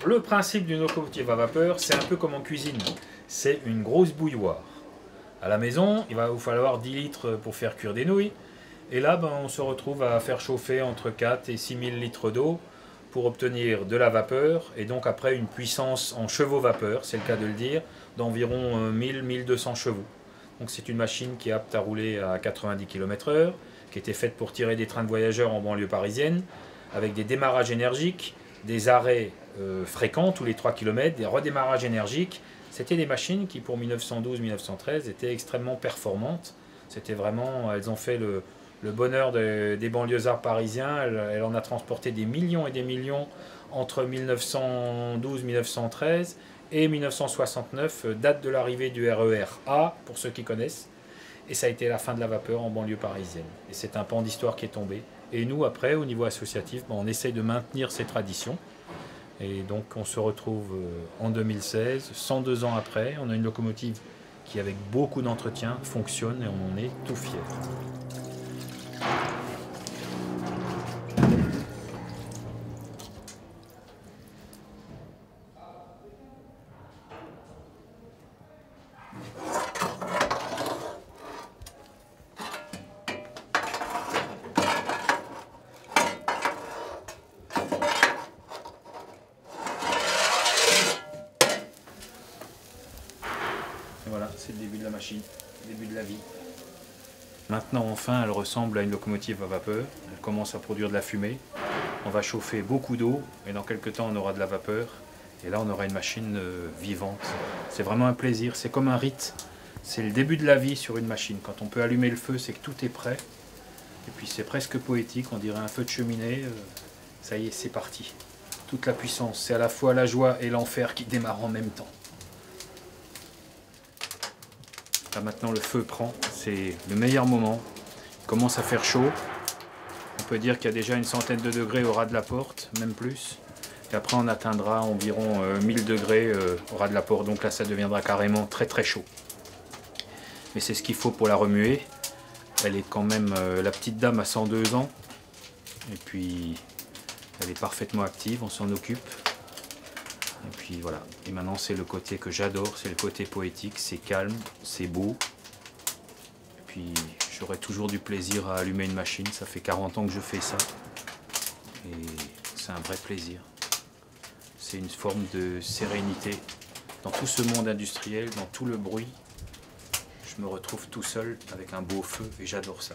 le principe d'une locomotive à vapeur, c'est un peu comme en cuisine. C'est une grosse bouilloire. À la maison, il va vous falloir 10 litres pour faire cuire des nouilles. Et là, on se retrouve à faire chauffer entre 4 et 6 000 litres d'eau pour obtenir de la vapeur. Et donc après une puissance en chevaux vapeur, c'est le cas de le dire, d'environ 1000-1200 chevaux. Donc c'est une machine qui est apte à rouler à 90 km/h, qui était faite pour tirer des trains de voyageurs en banlieue parisienne, avec des démarrages énergiques, des arrêts fréquents tous les 3 km, des redémarrages énergiques. C'était des machines qui pour 1912-1913 étaient extrêmement performantes. C'était vraiment, elles ont fait le bonheur des banlieusards parisiens. Elle en a transporté des millions et des millions entre 1912-1913 et 1969, date de l'arrivée du RER A, pour ceux qui connaissent. Et ça a été la fin de la vapeur en banlieue parisienne. Et c'est un pan d'histoire qui est tombé. Et nous, après, au niveau associatif, on essaye de maintenir ces traditions. Et donc, on se retrouve en 2016, 102 ans après. On a une locomotive qui, avec beaucoup d'entretien, fonctionne et on en est tout fiers. Et voilà, c'est le début de la machine, le début de la vie. Maintenant, enfin, elle ressemble à une locomotive à vapeur. Elle commence à produire de la fumée. On va chauffer beaucoup d'eau et dans quelques temps, on aura de la vapeur. Et là, on aura une machine vivante. C'est vraiment un plaisir. C'est comme un rite. C'est le début de la vie sur une machine. Quand on peut allumer le feu, c'est que tout est prêt. Et puis, c'est presque poétique. On dirait un feu de cheminée. Ça y est, c'est parti. Toute la puissance. C'est à la fois la joie et l'enfer qui démarrent en même temps. Là maintenant le feu prend, c'est le meilleur moment, il commence à faire chaud, on peut dire qu'il y a déjà une centaine de degrés au ras de la porte, même plus, et après on atteindra environ 1000 degrés au ras de la porte, donc là ça deviendra carrément très très chaud. Mais c'est ce qu'il faut pour la remuer, elle est quand même, la petite dame a 102 ans, et puis elle est parfaitement active, on s'en occupe. Et puis voilà, et maintenant c'est le côté que j'adore, c'est le côté poétique, c'est calme, c'est beau. Et puis j'aurai toujours du plaisir à allumer une machine, ça fait 40 ans que je fais ça. Et c'est un vrai plaisir. C'est une forme de sérénité. Dans tout ce monde industriel, dans tout le bruit, je me retrouve tout seul avec un beau feu et j'adore ça.